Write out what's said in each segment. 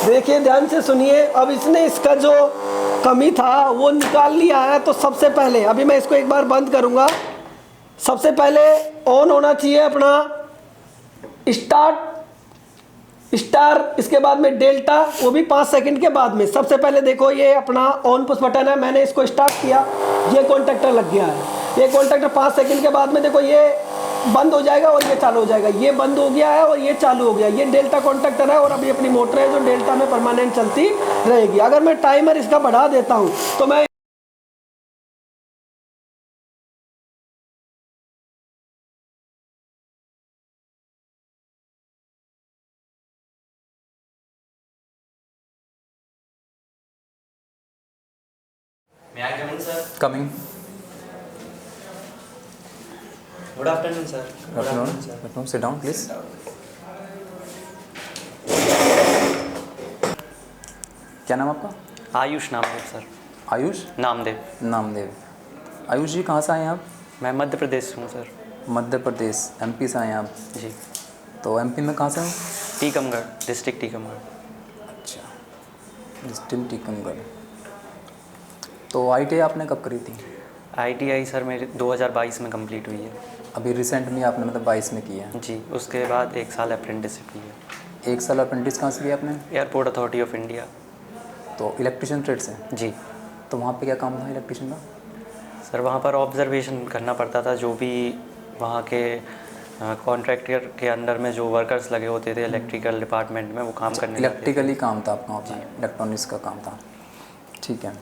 देखिए ध्यान से सुनिए। अब इसने इसका जो कमी था वो निकाल लिया है। तो सबसे पहले अभी मैं इसको एक बार बंद करूंगा। सबसे पहले ऑन होना चाहिए अपना स्टार, इसके बाद में डेल्टा, वो भी 5 सेकंड के बाद में। सबसे पहले देखो ये अपना ऑन पुश बटन है, मैंने इसको स्टार्ट किया, ये कॉन्टैक्टर लग गया है। ये कॉन्टैक्टर 5 सेकंड के बाद में देखो ये बंद हो जाएगा और ये चालू हो जाएगा। ये बंद हो गया है और ये चालू हो गया। ये डेल्टा कॉन्टैक्टर है और अभी अपनी मोटर है जो डेल्टा में परमानेंट चलती रहेगी। अगर मैं टाइमर इसका बढ़ा देता हूँ तो मैं May I come in, sir? Coming. Good afternoon, sir. Good afternoon. Good afternoon. Sit down, please. क्या नाम आपका? आयुष नामदेव, सर। आयुष नामदेव। नामदेव। आयुष जी कहाँ से आए हैं आप? मैं मध्य प्रदेश से हूँ, सर। मध्य प्रदेश, एमपी से आए हैं आप? जी। तो एमपी में कहाँ से हैं? टीकमगढ़, डिस्ट्रिक्ट टीकमगढ़। अच्छा, डिस्ट्रिक्ट टीकमगढ़। तो ITI आपने कब करी थी? ITI सर मेरी 2022 में कंप्लीट हुई है। अभी रिसेंटली आपने मतलब 22 में की है? जी, उसके बाद 1 साल अप्रेंटिसशिप की है। 1 साल अप्रेंटिस कहाँ से किया आपने? Airport authority of India. तो इलेक्ट्रिशियन ट्रेड से? जी। तो वहाँ पे क्या काम था इलेक्ट्रिशियन का? सर वहाँ पर ऑब्जर्वेशन करना पड़ता था, जो भी वहाँ के कॉन्ट्रैक्टर के अंडर में जो वर्कर्स लगे होते थे इलेक्ट्रिकल डिपार्टमेंट में, वो काम करने लगते थे। इलेक्ट्रिकली काम था आपका वहाँ पे? इलेक्ट्रॉनिक्स का काम था, ठीक है।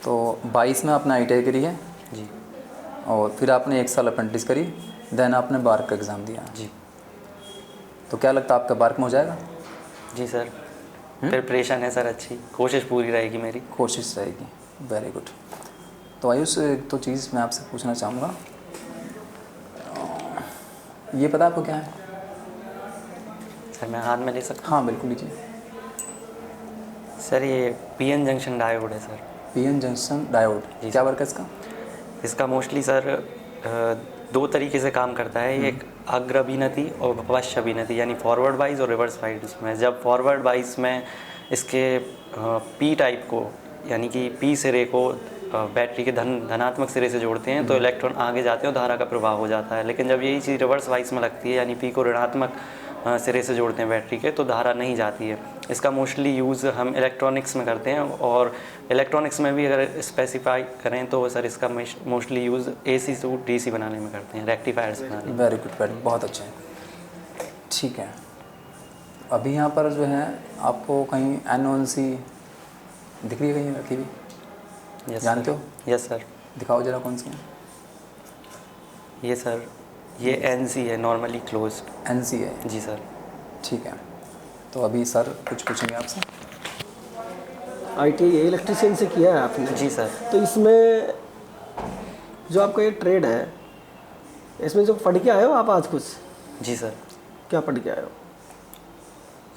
तो 22 में आपने ITI करी है जी, और फिर आपने 1 साल अप्रेंटिस करी, देन आपने बार्क का एग्ज़ाम दिया। जी। तो क्या लगता है आपका बार्क में हो जाएगा? जी सर, प्रिपरेशन है सर, अच्छी कोशिश पूरी रहेगी मेरी। कोशिश रहेगी, वेरी गुड। तो आयुष एक तो चीज़ मैं आपसे पूछना चाहूँगा, ये पता आपको क्या है? सर मैं हाथ में ले सकता हूँ? हाँ बिल्कुल लीजिए। सर ये PN जंक्शन डायोड है सर। PN जंक्शन डायोड, क्या वर्क है इसका? इसका मोस्टली सर 2 तरीके से काम करता है। एक अग्रभिनति और पश्चभिनति, यानी फॉरवर्ड वाइज और रिवर्स वाइज में। जब फॉरवर्ड वाइज में इसके P टाइप को, यानी कि P सिरे को बैटरी के धनात्मक सिरे से जोड़ते हैं तो इलेक्ट्रॉन आगे जाते हैं और धारा का प्रवाह हो जाता है। लेकिन जब यही चीज़ रिवर्स वाइज में लगती है, यानी P को ऋणात्मक सिरे से जोड़ते हैं बैटरी के, तो धारा नहीं जाती है। इसका मोस्टली यूज़ हम इलेक्ट्रॉनिक्स में करते हैं, और इलेक्ट्रॉनिक्स में भी अगर स्पेसिफाई करें तो सर इसका मोस्टली यूज़ AC से DC बनाने में करते हैं, रेक्टिफायर्स बनाने में। वेरी गुड, वेरी बहुत अच्छा है, ठीक है। अभी यहाँ पर जो है आपको कहीं NONC दिख रही है कहीं रखी हुई? जानते हो? Yes sir. दिखाओ जरा कौन सी है। ये सर ये NC है, नॉर्मली क्लोज्ड। NC है? जी सर। ठीक है। तो अभी सर कुछ पूछेंगे आपसे। ITI इलेक्ट्रिशियन से किया है आपने? जी सर। तो इसमें जो आपका ये ट्रेड है, इसमें जो पढ़ के आए हो आप आज कुछ? जी सर। क्या पढ़ के आए हो?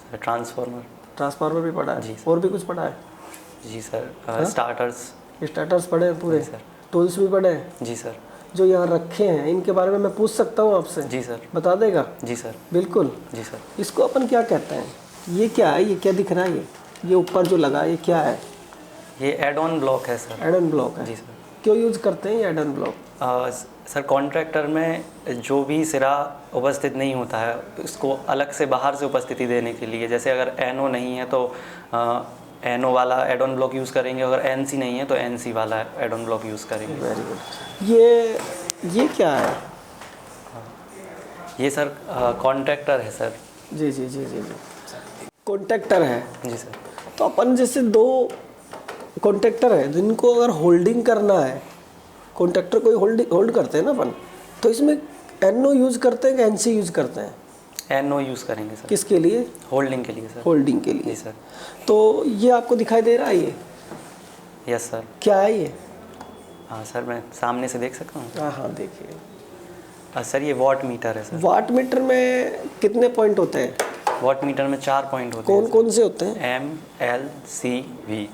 सर ट्रांसफार्मर भी पढ़ा है? जी सर। और भी कुछ पढ़ा है? जी सर। स्टार्टर्स पढ़े हैं पूरे? जी सर। टूल्स भी पढ़े हैं? जी सर। जो यहाँ रखे हैं इनके बारे में मैं पूछ सकता हूँ आपसे? जी सर। बता देगा? जी सर। बिल्कुल। जी सर। इसको अपन क्या कहते हैं? ये क्या है? ये क्या दिख रहा है? ये ऊपर जो लगा है ये क्या है? ये एड ऑन ब्लॉक है सर। एड ऑन ब्लॉक है? जी सर। क्यों यूज़ करते हैं ये add on block? Sir contractor में जो भी सिरा उपस्थित नहीं होता है उसको अलग से बाहर से उपस्थिति देने के लिए, जैसे अगर NO नहीं है तो NO वाला एड ऑन ब्लॉक यूज़ करेंगे, अगर NC नहीं है तो NC वाला एड ऑन ब्लॉक यूज़ करेंगे। Very good. ये क्या है? ये सर कॉन्ट्रैक्टर है सर। जी जी जी जी जी, कॉन्ट्रैक्टर है। जी सर। तो अपन जैसे 2 कॉन्ट्रैक्टर है जिनको अगर होल्डिंग करना है, कॉन्ट्रैक्टर को होल्ड करते हैं ना अपन, तो इसमें NO यूज़ करते हैं कि NC यूज़ करते हैं? NO यूज़ करेंगे सर। किसके लिए? होल्डिंग के लिए सर। होल्डिंग के लिए। जी सर। तो ये आपको दिखाई दे रहा है ये? Yes sir. क्या है ये? हाँ सर, मैं सामने से देख सकता हूँ? हाँ हाँ देखिए। सर ये वाट मीटर है सर। वाट मीटर में कितने पॉइंट होते हैं? वाट मीटर में 4 पॉइंट होते हैं। कौन कौन से होते हैं? M, L, C, V।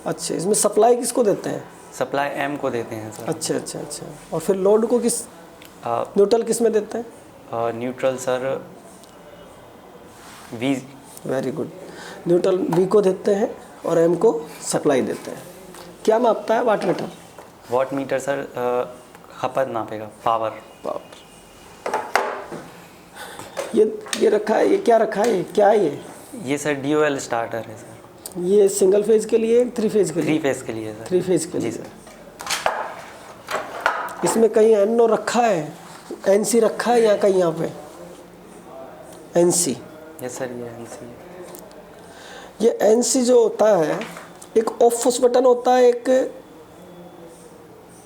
अच्छा, इसमें सप्लाई किसको देते हैं? सप्लाई M को देते हैं सर। अच्छा अच्छा अच्छा। और फिर लोड को किस, न्यूट्रल किस में देते हैं? Neutral sir V। Very good. Neutral B को देते हैं और एम को सप्लाई देते हैं। क्या मापता है watt meter? Watt meter sir खपत नापेगा, पावर। ये रखा है, ये क्या रखा है, क्या है ये सर DOL स्टार्टर है सर। ये सिंगल फेज के लिए, 3 फेज के लिए? 3 फेज के लिए सर। 3 फेज के लिए। जी सर। इसमें कहीं NO रखा है, NC रखा है या कहीं यहाँ पे NC? यस सर, ये NC है। ये NC जो होता है, एक ऑफ पुश बटन होता है, एक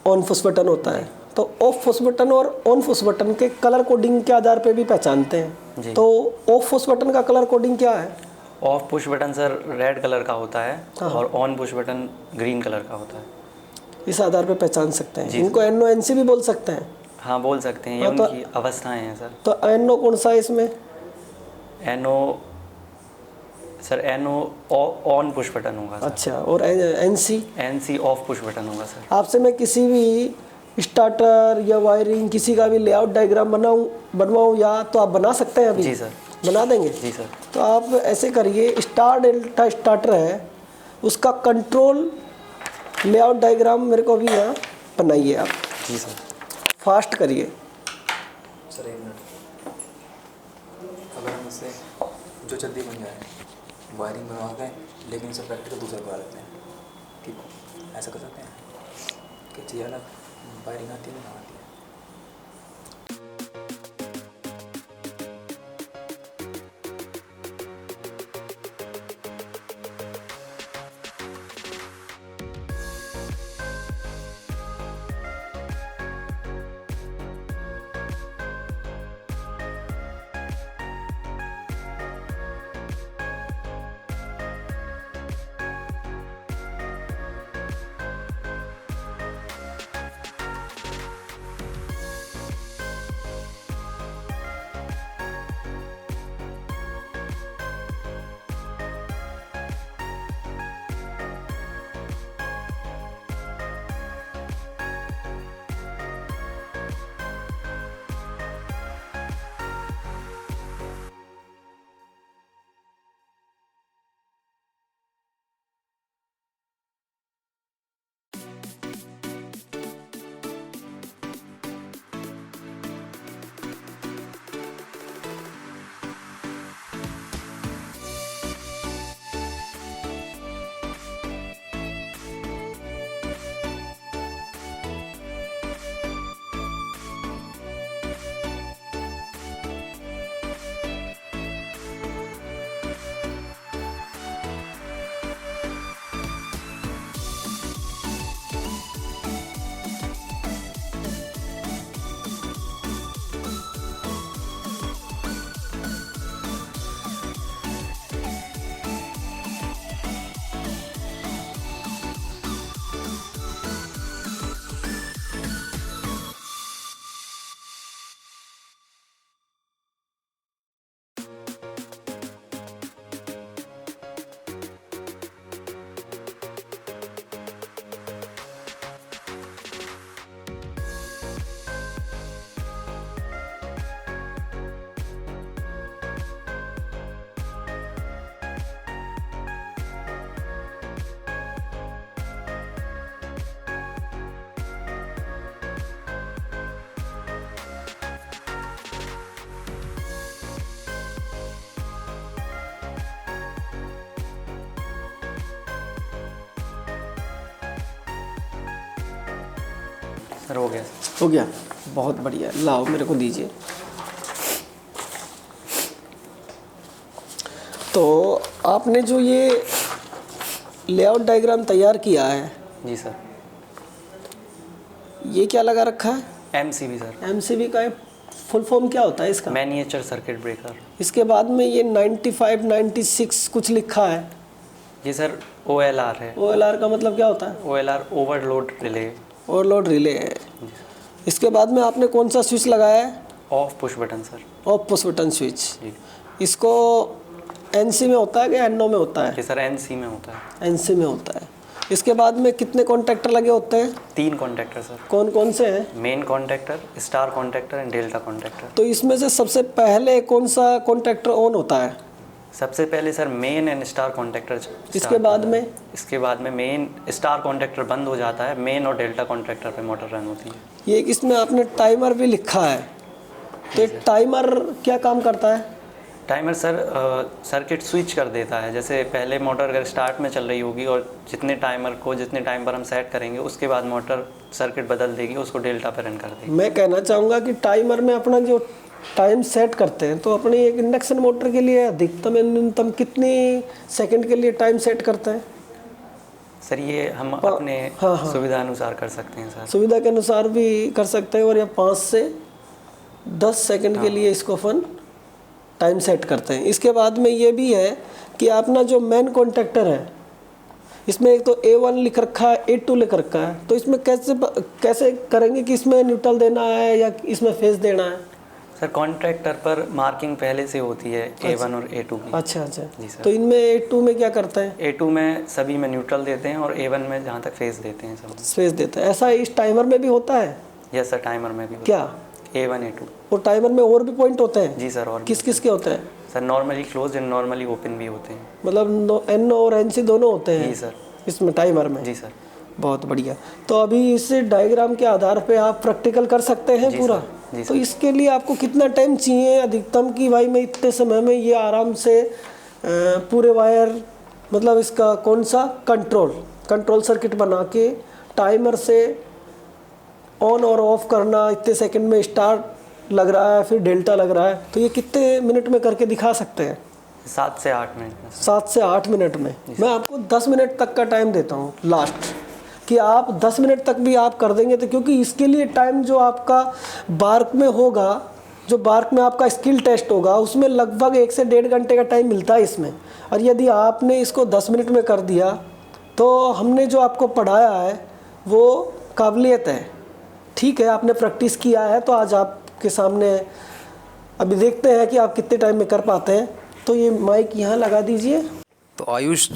ऑन पुश बटन होता है। तो ऑफ पुश बटन और ऑन पुश बटन के कलर कोडिंग के आधार पे भी पहचानते हैं। तो ऑफ पुश बटन का कलर कोडिंग क्या है? Off push button sir red colour का होता है और on push button green colour का होता है। इस आधार पे पहचान सकते हैं। इनको NO NC भी बोल सकते हैं? हाँ बोल सकते हैं, ये उनकी अवस्थाएं हैं सर। तो NO कौन सा है इसमें? NO sir on push button होगा सर। अच्छा, और NC ऑफ पुश बटन होगा सर। आपसे मैं किसी भी स्टार्टर या वायरिंग किसी का भी लेआउट डायग्राम बनवाऊँ या तो आप बना सकते हैं अभी? जी सर। बना देंगे? जी सर। तो आप ऐसे करिए, स्टार डेल्टा स्टार्टर है, उसका कंट्रोल लेआउट डायग्राम मेरे को अभी यहाँ बनाइए आप। जी सर। फास्ट करिए सर 1 मिनट। अगर हम इससे जो जल्दी बन जाए वायरिंग बनवा के, लेकिन इसे प्रैक्टिकल दूसरा करवा लेते हैं, ठीक ऐसा कर सकते हैं कि चीज़ अलग वायरिंग आती है ना आती है। सर हो गया। हो गया, बहुत बढ़िया। लाओ मेरे को दीजिए। तो आपने जो ये लेआउट डायग्राम तैयार किया है, जी सर। ये क्या लगा रखा है? MCB sir. MCB का फुल फॉर्म क्या होता है इसका? मैनिएचर सर्किट ब्रेकर। इसके बाद में ये 95 96 कुछ लिखा है। ये सर OLR है। OLR का मतलब क्या होता है? OLR overload relay. Overload relay है। इसके बाद में आपने कौन सा स्विच लगाया है? Off push button sir. Off push button switch. जी। इसको NC में होता है कि NO में होता है? ये सर NC में होता है। NC में होता है। इसके बाद में कितने कॉन्टैक्टर लगे होते हैं? 3 कॉन्टैक्टर सर। कौन कौन से हैं? Main contactor, star contactor and delta contactor. तो इसमें से सबसे पहले कौन सा कॉन्टैक्टर ऑन होता है? सबसे पहले sir main and star contractor इसके बाद में इसके बाद में मेन स्टार कॉन्ट्रैक्टर बंद हो जाता है, मेन और डेल्टा कॉन्ट्रैक्टर पे मोटर रन होती है। ये इसमें आपने टाइमर भी लिखा है, तो ये टाइमर क्या काम करता है? टाइमर सर सर्किट स्विच कर देता है। जैसे पहले मोटर अगर स्टार्ट में चल रही होगी और जितने टाइम पर हम सेट करेंगे उसके बाद मोटर सर्किट बदल देगी, उसको डेल्टा पर रन कर देगी। मैं कहना चाहूँगा कि टाइमर में अपना जो टाइम सेट करते हैं, तो अपनी एक इंडक्शन मोटर के लिए अधिकतम या न्यूनतम कितने सेकंड के लिए टाइम सेट करते हैं? सर ये हम अपने सुविधा अनुसार कर सकते हैं सर। सुविधा के अनुसार भी कर सकते हैं, और या 5 से 10 सेकंड के लिए इसको अपन टाइम सेट करते हैं। इसके बाद में ये भी है कि अपना जो मेन कॉन्ट्रैक्टर है, इसमें एक तो A1 लिख रखा है, A2 लिख रखा है, तो इसमें कैसे करेंगे कि इसमें न्यूट्रल देना है या इसमें फेज देना है? सर कॉन्ट्रैक्टर पर मार्किंग पहले से होती है A1 और A2 की। अच्छा जी सर। तो इनमें A2 में क्या करते हैं? A2 में सभी में न्यूट्रल देते हैं और A1 में जहाँ तक फेज देते हैं सब। फेज देते हैं। ऐसा इस टाइमर में भी होता है? यस सर, टाइमर में भी क्या A1 A2। और टाइमर में और भी पॉइंट होते हैं? जी सर। और किस किस के होते हैं? Sir normally close and normally open भी होते हैं। मतलब N और NC दोनों होते हैं? जी सर। इसमें टाइमर में? जी सर। बहुत बढ़िया। तो अभी इस डायग्राम के आधार पे आप प्रैक्टिकल कर सकते हैं पूरा? जी तो इसके लिए आपको कितना टाइम चाहिए अधिकतम कि भाई मैं इतने समय में ये आराम से पूरे वायर, मतलब इसका कौन सा कंट्रोल सर्किट बना के टाइमर से ऑन और ऑफ करना, इतने सेकंड में स्टार्ट लग रहा है फिर डेल्टा लग रहा है, तो ये कितने मिनट में करके दिखा सकते हैं? 7 से 8 मिनट में। 7 से 8 मिनट में। मैं आपको 10 मिनट तक का टाइम देता हूँ लास्ट, कि आप 10 मिनट तक भी आप कर देंगे तो, क्योंकि इसके लिए टाइम जो आपका बार्क में होगा, जो बार्क में आपका स्किल टेस्ट होगा, उसमें लगभग 1 से 1.5 घंटे का टाइम मिलता है इसमें। और यदि आपने इसको 10 मिनट में कर दिया तो हमने जो आपको पढ़ाया है वो काबिलियत है। ठीक है, आपने प्रैक्टिस किया है, तो आज आपके सामने अभी देखते हैं कि आप कितने टाइम में कर पाते हैं। तो ये माइक यहाँ लगा दीजिए। तो आयुष,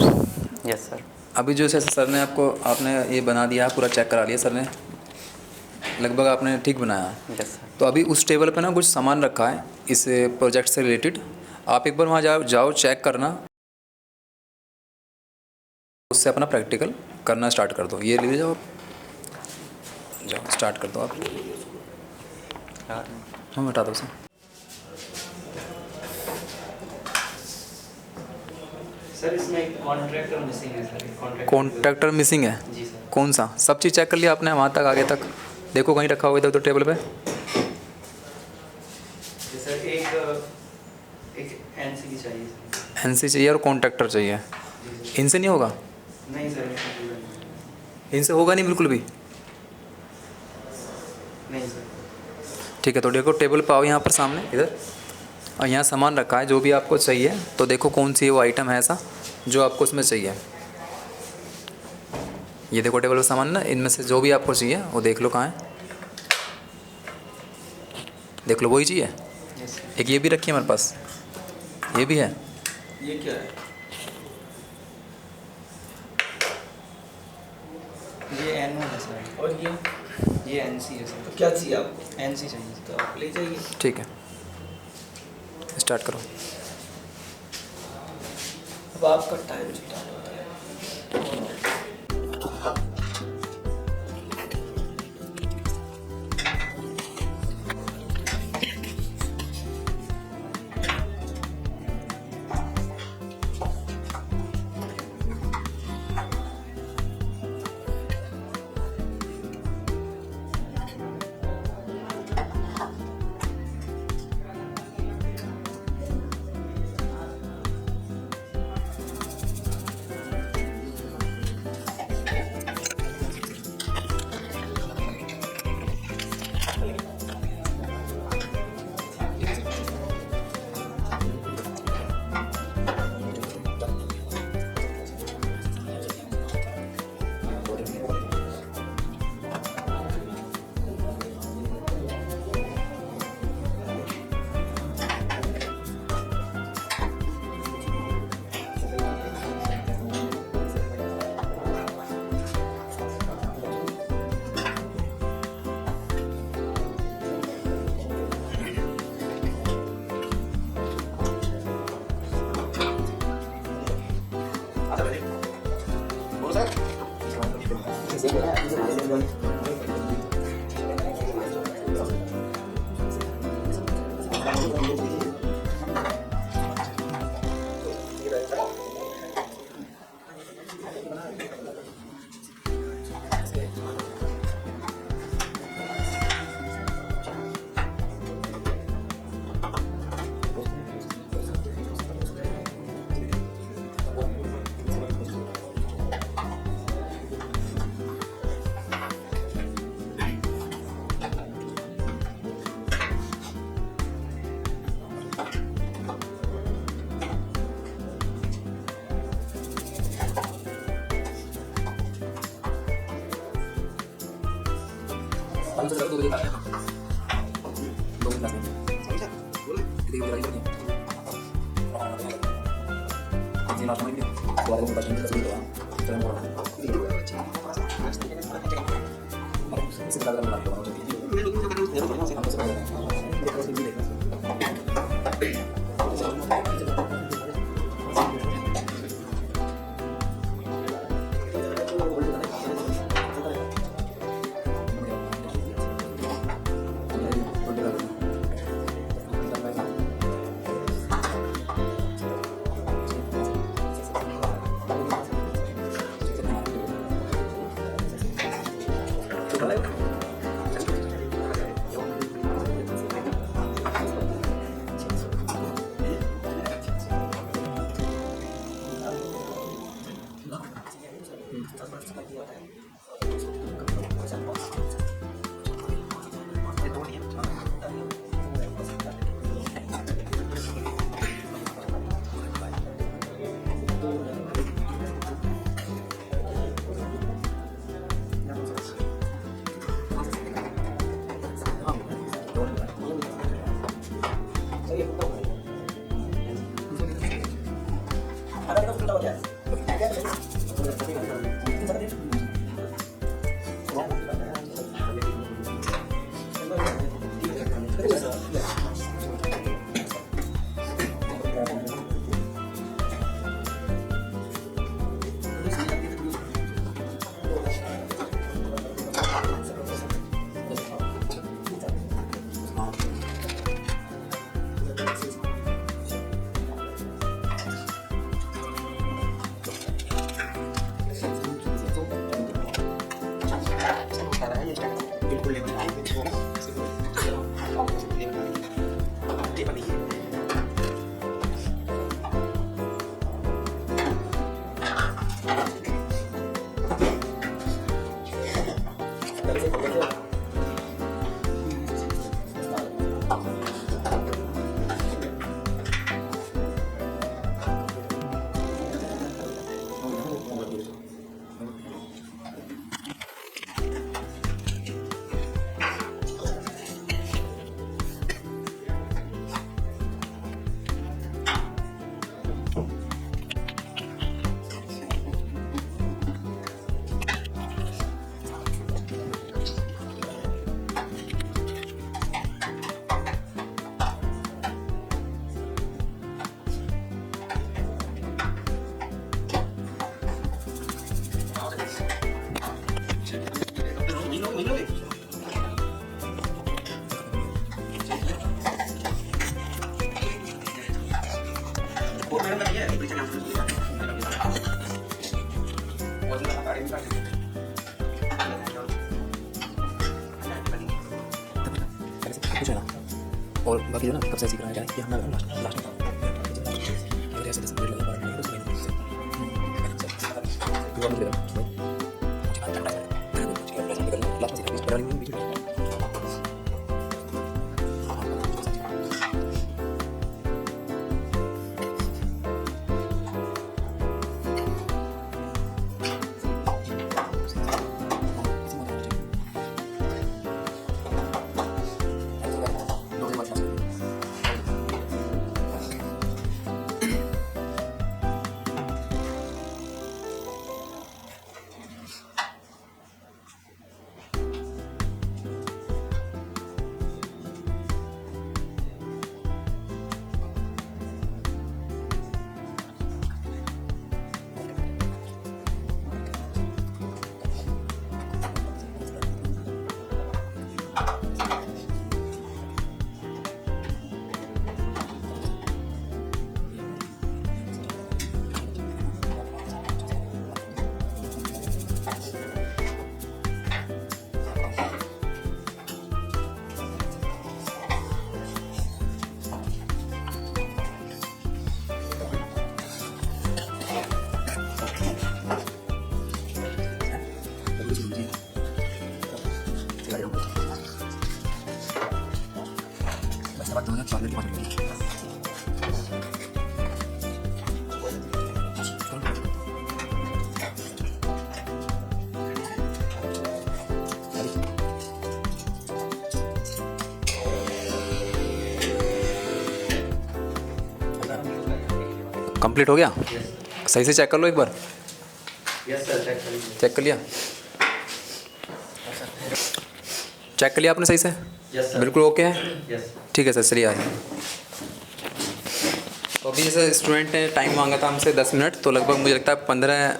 यस सर। अभी जो है सर ने आपने ये बना दिया, पूरा चेक करा लिया सर ने, लगभग आपने ठीक बनाया। Yes sir. तो अभी उस टेबल पे ना कुछ सामान रखा है इस प्रोजेक्ट से रिलेटेड, आप एक बार वहाँ जाओ चेक करना, उससे अपना प्रैक्टिकल करना स्टार्ट कर दो। ये ले जाओ स्टार्ट कर दो आप। हम हटा दो सर। सर इसमें एक कॉन्ट्रैक्टर मिसिंग है सर। कॉन्ट्रैक्टर मिसिंग है? जी सर। कौन सा? सब चीज़ चेक कर लिया आपने वहाँ तक आगे तक? देखो कहीं रखा हुआ इधर तो टेबल पे। सर एक एनसी चाहिए सर। एनसी चाहिए और कॉन्ट्रैक्टर चाहिए। इनसे नहीं होगा? नहीं सर, इनसे होगा नहीं बिल्कुल भी? नहीं सर। ठीक है, तो देखो टेबल पे आओ यहाँ पर सामने इधर, और यहाँ सामान रखा है जो भी आपको चाहिए, तो देखो कौन सी वो आइटम है ऐसा जो आपको उसमें चाहिए। ये देखो टेबल पर सामान ना, इनमें से जो भी आपको चाहिए वो देख लो कहाँ है, देख लो वही चाहिए। एक ये भी रखी है हमारे पास, ये भी है। ये क्या है? ये एनओ है सर। और ये एनसी है सर। तो क्या चाहिए आपको? एनसी चाहिए तो आप ले जाइए। ठीक है, स्टार्ट करो। अब आपका टाइम स्टार्ट होता है। कुछ है ना, और बाकी जो ना कब से सीख रहा है क्या है कि हम लास्ट में ऐसे जैसे लगा पा रहे हैं उसमें कंप्लीट हो गया? सही से चेक कर लो एक बार। यस सर, चेक कर लीजिए। चेक कर लिया? चेक कर लिया आपने सही से? Yes sir. बिल्कुल ओके है? यस। ठीक है सर, चलिए आइए। तो अभी जैसे स्टूडेंट ने टाइम मांगा था हमसे 10 मिनट, तो लगभग मुझे लगता है 15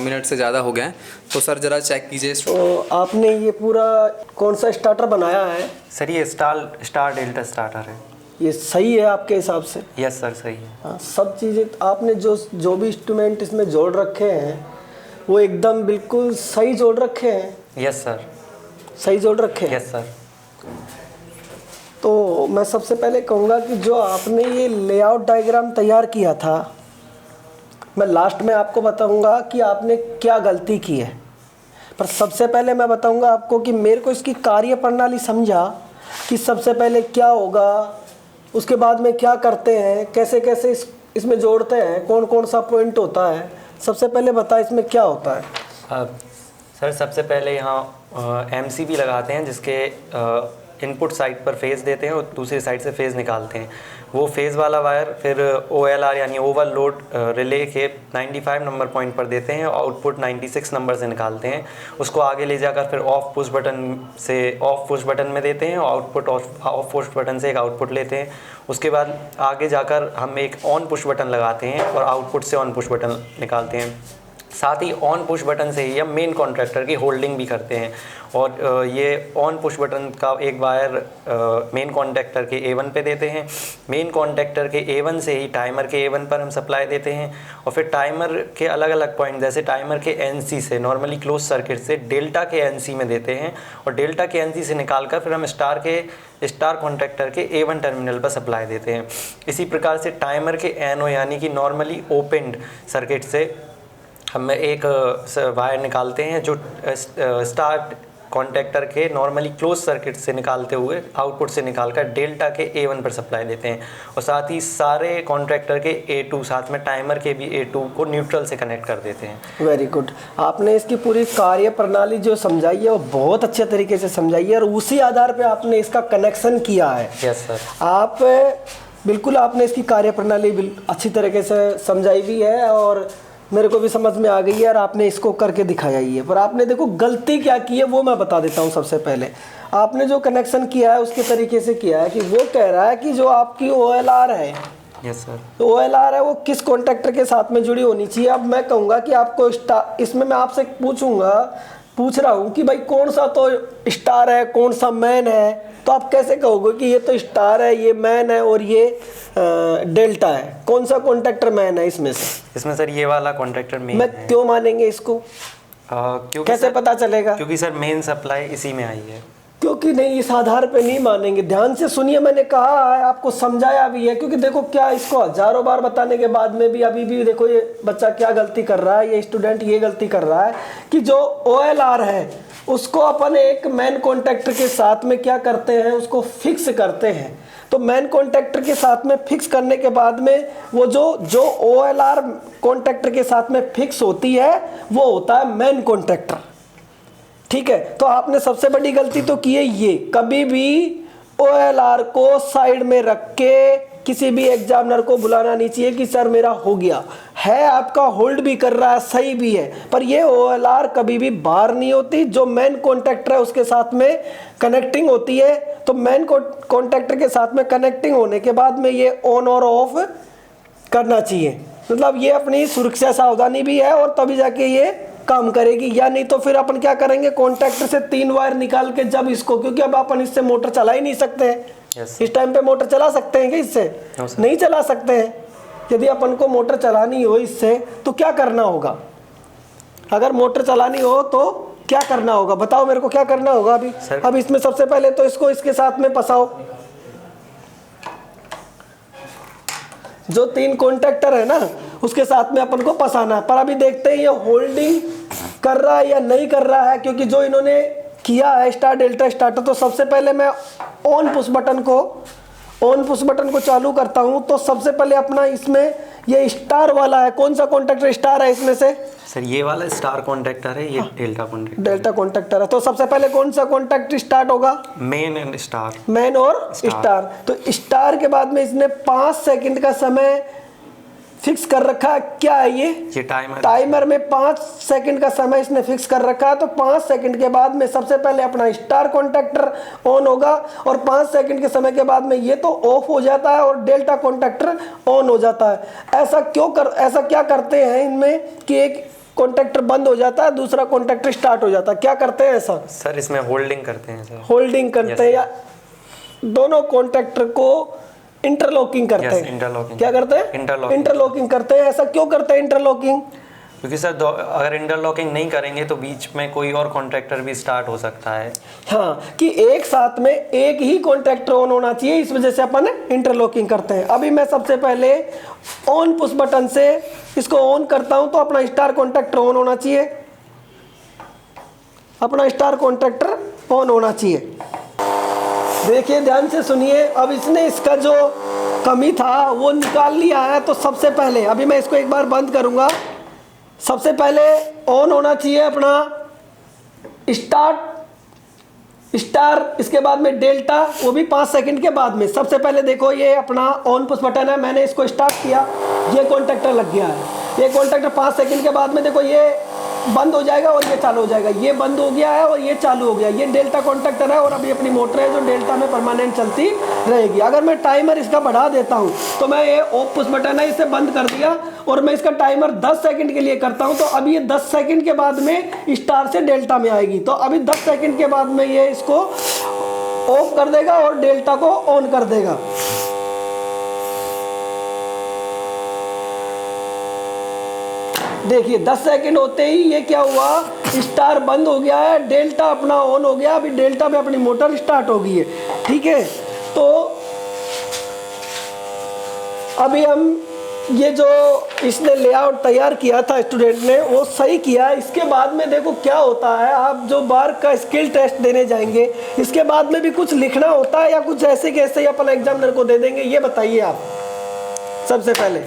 मिनट से ज़्यादा हो गए हैं। तो सर ज़रा चेक कीजिए। तो आपने ये पूरा कौन सा स्टार्टर बनाया है? सर ये स्टार डेल्टा स्टार्टर है। ये सही है आपके हिसाब से? यस सर, सही है। हाँ, सब चीज़ें आपने जो भी इंस्ट्रूमेंट इसमें जोड़ रखे हैं वो एकदम बिल्कुल सही जोड़ रखे हैं? Yes sir. सही जोड़ रखे हैं? Yes sir. तो मैं सबसे पहले कहूँगा कि जो आपने ये लेआउट डायग्राम तैयार किया था, मैं लास्ट में आपको बताऊँगा कि आपने क्या गलती की है, पर सबसे पहले मैं बताऊँगा आपको कि मेरे को इसकी कार्य प्रणाली समझा कि सबसे पहले क्या होगा, उसके बाद में क्या करते हैं, कैसे कैसे इसमें जोड़ते हैं, कौन कौन सा पॉइंट होता है। सबसे पहले बता इसमें क्या होता है। सर सबसे पहले यहाँ एमसीबी लगाते हैं, जिसके इनपुट साइड पर फेज़ देते हैं और दूसरी साइड से फेज़ निकालते हैं। वो फेज़ वाला वायर फिर OLR यानी ओवरलोड रिले के 95 नंबर पॉइंट पर देते हैं और आउटपुट 96 नंबर से निकालते हैं। उसको आगे ले जाकर फिर ऑफ पुश बटन में देते हैं और आउटपुट ऑफ पुश बटन से एक आउटपुट लेते हैं। उसके बाद आगे जाकर हम एक ऑन पुश बटन लगाते हैं और आउटपुट से ऑन पुश बटन निकालते हैं। साथ ही ऑन पुश बटन से ही हम मेन कॉन्ट्रैक्टर की होल्डिंग भी करते हैं। और ये ऑन पुश बटन का एक वायर मेन कॉन्ट्रैक्टर के A1 पे देते हैं। मेन कॉन्ट्रैक्टर के A1 से ही टाइमर के A1 पर हम सप्लाई देते हैं और फिर टाइमर के अलग अलग पॉइंट, जैसे टाइमर के NC से नॉर्मली क्लोज सर्किट से डेल्टा के NC में देते हैं और डेल्टा के NC से निकाल कर फिर हम स्टार कॉन्ट्रैक्टर के A1 टर्मिनल पर सप्लाई देते हैं। इसी प्रकार से टाइमर के NO यानी कि नॉर्मली ओपनड सर्किट से हम एक वायर निकालते हैं जो स्टार कॉन्टैक्टर के नॉर्मली क्लोज सर्किट से निकालते हुए आउटपुट से निकालकर डेल्टा के A1 पर सप्लाई देते हैं। और साथ ही सारे कॉन्ट्रैक्टर के A2 साथ में टाइमर के भी A2 को न्यूट्रल से कनेक्ट कर देते हैं। Very good. आपने इसकी पूरी कार्य प्रणाली जो समझाई है वो बहुत अच्छे तरीके से समझाई है और उसी आधार पे आपने इसका कनेक्शन किया है। Yes sir. आप बिल्कुल आपने इसकी कार्य प्रणाली अच्छी तरीके से समझाई भी है और मेरे को भी समझ में आ गई है और आपने इसको करके दिखाया ही है। पर आपने देखो गलती क्या की है वो मैं बता देता हूँ। सबसे पहले आपने जो कनेक्शन किया है उसके तरीके से किया है कि वो कह रहा है कि जो आपकी OLR है, यस सर, तो OLR है वो किस कॉन्ट्रैक्टर के साथ में जुड़ी होनी चाहिए। अब मैं कहूँगा कि आपको इसमें मैं आपसे पूछ रहा हूँ कि भाई कौन सा तो स्टार है, कौन सा मैन है, तो आप कैसे कहोगे कि ये तो स्टार है, ये मैन है और ये डेल्टा है। कौन सा कॉन्ट्रैक्टर मैन है इसमें से? इसमें सर ये वाला कॉन्ट्रैक्टर मेन मैं है। क्यों मानेंगे इसको? क्योंकि कैसे पता चलेगा? क्योंकि सर मेन सप्लाई इसी में आई है। क्योंकि नहीं, इस आधार पे नहीं मानेंगे। ध्यान से सुनिए, मैंने कहा है, आपको समझाया भी है। क्योंकि देखो क्या, इसको हजारों बार बताने के बाद में भी अभी भी देखो ये बच्चा क्या गलती कर रहा है, ये स्टूडेंट ये गलती कर रहा है कि जो OLR है उसको अपन एक मेन कॉन्ट्रैक्टर के साथ में क्या करते हैं, उसको फिक्स करते हैं। तो मेन कॉन्ट्रैक्टर के साथ में फिक्स करने के बाद में वो जो OLR कॉन्ट्रैक्टर के साथ में फिक्स होती है वो होता है मेन कॉन्ट्रैक्टर। ठीक है, तो आपने सबसे बड़ी गलती तो की है ये, कभी भी OLR को साइड में रख के किसी भी एग्जामिनर को बुलाना नहीं चाहिए कि सर मेरा हो गया है। आपका होल्ड भी कर रहा है, सही भी है, पर ये OLR कभी भी बाहर नहीं होती। जो मेन कॉन्ट्रैक्टर है उसके साथ में कनेक्टिंग होती है, तो मेन कॉन्ट्रैक्टर के साथ में कनेक्टिंग होने के बाद में ये ऑन और ऑफ करना चाहिए। मतलब ये अपनी सुरक्षा सावधानी भी है और तभी जाके ये काम करेगी, या नहीं तो फिर अपन क्या करेंगे, कॉन्ट्रैक्टर से 3 वायर निकाल के जब इसको, क्योंकि अब अपन इससे मोटर चला ही नहीं सकते हैं। इस टाइम पे मोटर चला सकते हैं क्या इससे? नहीं चला सकते हैं। यदि अपन को मोटर चलानी हो इससे तो क्या करना होगा? अगर मोटर चलानी हो तो क्या करना होगा, बताओ मेरे को, क्या करना होगा अभी? अब इसमें सबसे पहले तो इसको इसके साथ में फंसाओ, जो 3 कॉन्ट्रैक्टर है ना उसके साथ में अपन को फंसाना है। पर अभी देखते हैं ये होल्डिंग कर रहा है या नहीं कर रहा है, क्योंकि जो इन्होंने किया है स्टार डेल्टा स्टार्टर। तो सबसे पहले मैं ऑन पुश बटन को चालू करता हूं। तो सबसे पहले अपना इसमें ये स्टार वाला है, कौन सा कॉन्ट्रैक्टर स्टार है इसमें से? सर ये वाला स्टार कॉन्ट्रैक्टर है, ये डेल्टा कॉन्ट्रैक्टर है। तो सबसे पहले कौन सा कॉन्ट्रैक्टर स्टार्ट होगा? मेन एंड स्टार, मेन और स्टार। तो स्टार के बाद में इसने 5 सेकंड का समय फिक्स कर रखा है। क्या है ये टाइमर टाइमर में 5 सेकंड का समय इसने फिक्स कर रखा है। तो 5 सेकंड के बाद में सबसे पहले अपना स्टार कॉन्टैक्टर ऑन होगा और 5 सेकंड के समय के बाद में ये तो ऑफ हो जाता है और डेल्टा कॉन्टैक्टर ऑन हो जाता है। ऐसा क्या करते हैं इनमें कि एक कॉन्टैक्टर बंद हो जाता है, दूसरा कॉन्टैक्टर स्टार्ट हो जाता है। क्या करते हैं ऐसा? सर इसमें होल्डिंग करते हैं सर। होल्डिंग करते हैं या दोनों कॉन्टैक्टर को इंटरलॉकिंग करते हैं। इंटरलॉकिंग क्या करते हैं? इंटरलॉकिंग करते हैं। ऐसा क्यों करते हैं इंटरलॉकिंग? क्योंकि सर अगर इंटरलॉकिंग नहीं करेंगे तो बीच में कोई और कॉन्ट्रैक्टर भी स्टार्ट हो सकता है। हाँ, कि एक साथ में एक ही कॉन्ट्रैक्टर ऑन होना चाहिए, इस वजह से अपन इंटरलॉकिंग करते हैं। अभी मैं सबसे पहले ऑन पुश बटन से इसको ऑन करता हूं तो अपना स्टार कॉन्ट्रैक्टर ऑन होना चाहिए। अपना स्टार कॉन्ट्रैक्टर ऑन होना चाहिए। देखिए ध्यान से सुनिए। अब इसने इसका जो कमी था वो निकाल लिया है। तो सबसे पहले अभी मैं इसको एक बार बंद करूंगा। सबसे पहले ऑन होना चाहिए अपना स्टार, इसके बाद में डेल्टा, वो भी 5 सेकंड के बाद में। सबसे पहले देखो ये अपना ऑन पुश बटन है, मैंने इसको स्टार्ट किया, ये कॉन्टैक्टर लग गया है। ये कॉन्टैक्टर 5 सेकंड के बाद में देखो ये बंद हो जाएगा और ये चालू हो जाएगा। ये बंद हो गया है और ये चालू हो गया। ये डेल्टा कॉन्टैक्टर है और अभी अपनी मोटर है जो डेल्टा में परमानेंट चलती रहेगी। अगर मैं टाइमर इसका बढ़ा देता हूँ तो मैं ये ऑफ पुश बटन है, इसे बंद कर दिया और मैं इसका टाइमर 10 सेकंड के लिए करता हूँ। तो अभी ये 10 सेकंड के बाद में स्टार से डेल्टा में आएगी। तो अभी 10 सेकंड के बाद में ये इसको ऑफ कर देगा और डेल्टा को ऑन कर देगा। देखिए 10 सेकंड होते ही ये क्या हुआ, स्टार बंद हो गया है, डेल्टा अपना ऑन हो गया। अभी डेल्टा में अपनी मोटर स्टार्ट हो गई है। ठीक है, तो अभी हम ये जो इसने लेआउट तैयार किया था स्टूडेंट ने वो सही किया। इसके बाद में देखो क्या होता है, आप जो बार का स्किल टेस्ट देने जाएंगे इसके बाद में भी कुछ लिखना होता है या कुछ ऐसे कैसे ही अपन एग्जामिनर को दे देंगे, ये बताइए आप। सबसे पहले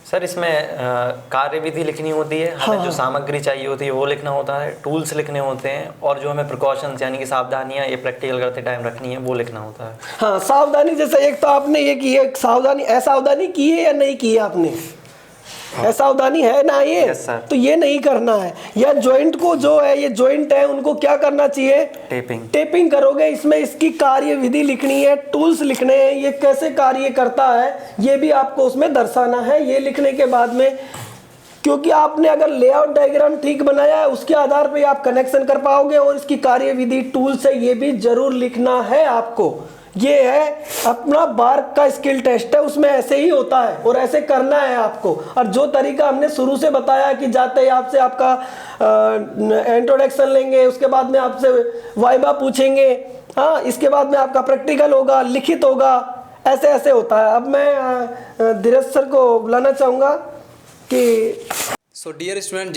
सर इसमें कार्यविधि लिखनी होती है, हमें जो सामग्री चाहिए होती है वो लिखना होता है, टूल्स लिखने होते हैं और जो हमें प्रिकॉशंस यानी कि सावधानियां ये प्रैक्टिकल करते टाइम रखनी है वो लिखना होता है। हाँ, सावधानी जैसे एक तो आपने ये की है सावधानी, असावधानी की है या नहीं की है आपने? असावधानी है ना ये? Yes sir. तो ये नहीं करना है। या जॉइंट को जो है ये जॉइंट है उनको क्या करना चाहिए? टेपिंग करोगे। इसमें इसकी कार्य विधि लिखनी है, टूल्स लिखने हैं, ये कैसे कार्य करता है ये भी आपको उसमें दर्शाना है। ये लिखने के बाद में क्योंकि आपने अगर लेआउट डायग्राम ठीक बनाया है उसके आधार पे आप कनेक्शन कर पाओगे और इसकी कार्य विधि टूल्स है ये भी जरूर लिखना है आपको। ये है अपना बार का स्किल टेस्ट है, उसमें ऐसे ही होता है और ऐसे करना है आपको। और जो तरीका हमने शुरू से बताया कि जाते ही आपसे आपका इंट्रोडक्शन लेंगे, उसके बाद में आपसे वाइवा पूछेंगे, हाँ, इसके बाद में आपका प्रैक्टिकल होगा, लिखित होगा, ऐसे ऐसे होता है। अब मैं धीरज सर को बुलाना चाहूँगा कि सो डियर स्टूडेंट,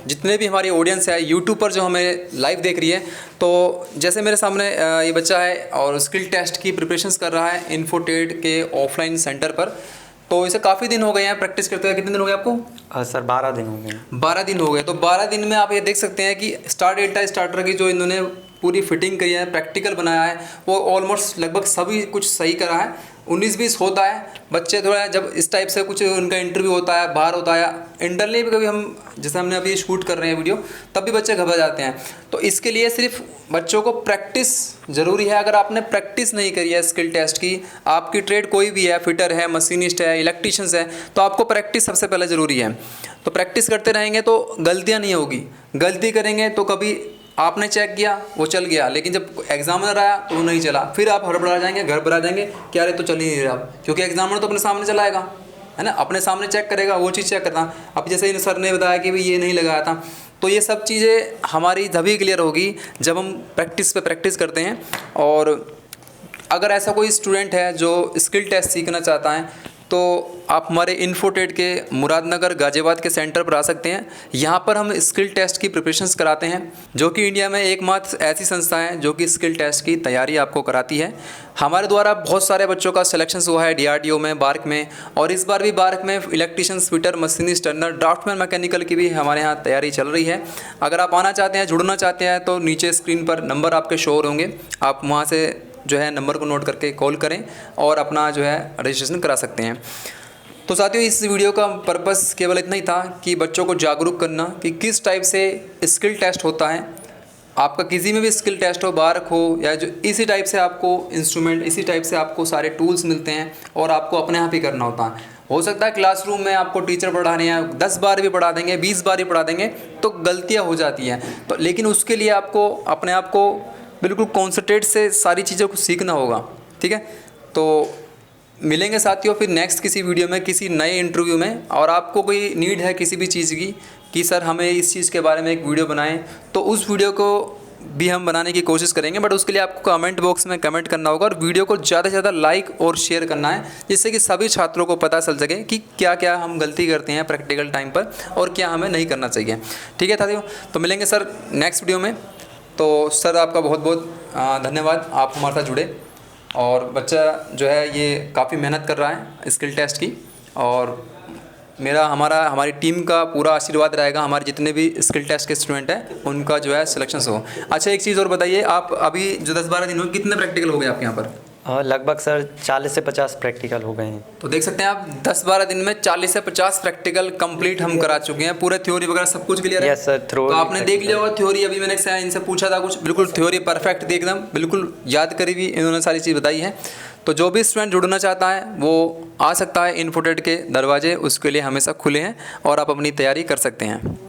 जितने भी हमारी ऑडियंस है यूट्यूब पर जो हमें लाइव देख रही है, तो जैसे मेरे सामने ये बच्चा है और स्किल टेस्ट की प्रिपरेशंस कर रहा है इन्फोटेड के ऑफलाइन सेंटर पर। तो इसे काफ़ी दिन हो गए हैं प्रैक्टिस करते हुए। कितने दिन हो गए आपको? सर 12 दिन हो गए। 12 दिन हो गए। तो 12 दिन में आप ये देख सकते हैं कि स्टार डेल्टा स्टार्टर की जो इन्होंने पूरी फिटिंग करी है, प्रैक्टिकल बनाया है, वो ऑलमोस्ट लगभग सभी कुछ सही करा है। 19-20 होता है। बच्चे थोड़ा जब इस टाइप से कुछ उनका इंटरव्यू होता है, बाहर होता है, इंटरनली भी कभी हम जैसे हमने अभी शूट कर रहे हैं वीडियो, तब भी बच्चे घबरा जाते हैं। तो इसके लिए सिर्फ बच्चों को प्रैक्टिस ज़रूरी है। अगर आपने प्रैक्टिस नहीं करी है स्किल टेस्ट की, आपकी ट्रेड कोई भी है, फिटर है, मशीनिस्ट है, इलेक्ट्रीशियंस है, तो आपको प्रैक्टिस सबसे पहले ज़रूरी है। तो प्रैक्टिस करते रहेंगे तो गलतियाँ नहीं होगी। गलती करेंगे तो कभी आपने चेक किया वो चल गया, लेकिन जब एग्जामिनर आया तो वो नहीं चला, फिर आप हड़बड़ा जाएंगे, घर पर आ जाएंगे, क्या रे तो चल ही नहीं रहा, क्योंकि एग्जामिनर तो अपने सामने चलाएगा, है ना, अपने सामने चेक करेगा, वो चीज़ चेक करना। अब जैसे इन सर ने बताया कि भाई ये नहीं लगाया था, तो ये सब चीज़ें हमारी तभी क्लियर होगी जब हम प्रैक्टिस पे प्रैक्टिस करते हैं। और अगर ऐसा कोई स्टूडेंट है जो स्किल टेस्ट सीखना चाहता है तो आप हमारे इन्फोटेड के मुरादनगर गाजियाबाद के सेंटर पर आ सकते हैं। यहाँ पर हम स्किल टेस्ट की प्रिपरेशंस कराते हैं, जो कि इंडिया में एकमात्र ऐसी संस्था है जो कि स्किल टेस्ट की तैयारी आपको कराती है। हमारे द्वारा बहुत सारे बच्चों का सिलेक्शन हुआ है DRDO में, बार्क में, और इस बार भी बार्क में electrician, fitter, machinist, turner, draughtsman, mechanical की भी हमारे यहाँ तैयारी चल रही है। अगर आप आना चाहते हैं, जुड़ना चाहते हैं, तो नीचे स्क्रीन पर नंबर आपके शो हो होंगे, आप वहाँ से जो है नंबर को नोट करके कॉल करें और अपना जो है रजिस्ट्रेशन करा सकते हैं। तो साथियों इस वीडियो का पर्पस केवल इतना ही था कि बच्चों को जागरूक करना कि किस टाइप से स्किल टेस्ट होता है। आपका किसी में भी स्किल टेस्ट हो, बारक हो या जो, इसी टाइप से आपको इंस्ट्रूमेंट, इसी टाइप से आपको सारे टूल्स मिलते हैं और आपको अपने आप ही करना होता है। हो सकता है क्लासरूम में आपको टीचर पढ़ा रहे हैं, 10 बार भी पढ़ा देंगे, 20 बार भी पढ़ा देंगे तो गलतियाँ हो जाती हैं, तो लेकिन उसके लिए आपको अपने आप को बिल्कुल कॉन्सेंट्रेट से सारी चीज़ों को सीखना होगा। ठीक है, तो मिलेंगे साथियों फिर नेक्स्ट किसी वीडियो में, किसी नए इंटरव्यू में। और आपको कोई नीड है किसी भी चीज़ की कि सर हमें इस चीज़ के बारे में एक वीडियो बनाएं, तो उस वीडियो को भी हम बनाने की कोशिश करेंगे। बट उसके लिए आपको कमेंट बॉक्स में कमेंट करना होगा और वीडियो को ज़्यादा से ज़्यादा लाइक और शेयर करना है, जिससे कि सभी छात्रों को पता चल सके कि क्या क्या हम गलती करते हैं प्रैक्टिकल टाइम पर और क्या हमें नहीं करना चाहिए। ठीक है साथियों, तो मिलेंगे सर नेक्स्ट वीडियो में। तो सर आपका बहुत बहुत धन्यवाद, आप हमारे साथ जुड़े। और बच्चा जो है ये काफ़ी मेहनत कर रहा है स्किल टेस्ट की, और हमारी टीम का पूरा आशीर्वाद रहेगा, हमारे जितने भी स्किल टेस्ट के स्टूडेंट हैं उनका जो है सिलेक्शन हो। अच्छा एक चीज़ और बताइए, आप अभी जो 10-12 दिन हो कितने प्रैक्टिकल हो गए आपके यहाँ पर? लगभग सर 40 से 50 प्रैक्टिकल हो गए हैं। तो देख सकते हैं आप 10-12 दिन में 40 से 50 प्रैक्टिकल कंप्लीट हम करा चुके हैं। पूरे थ्योरी वगैरह सब कुछ क्लियर है? यस सर, तो आपने देख लिया होगा थ्योरी। अभी मैंने इनसे पूछा था कुछ, बिल्कुल थ्योरी परफेक्ट थी एकदम, बिल्कुल याद करी हुई इन्होंने सारी चीज़ बताई है। तो जो भी स्टूडेंट जुड़ना चाहता है वो आ सकता है। इन्फोटेक के दरवाजे उसके लिए हमेशा खुले हैं और आप अपनी तैयारी कर सकते हैं।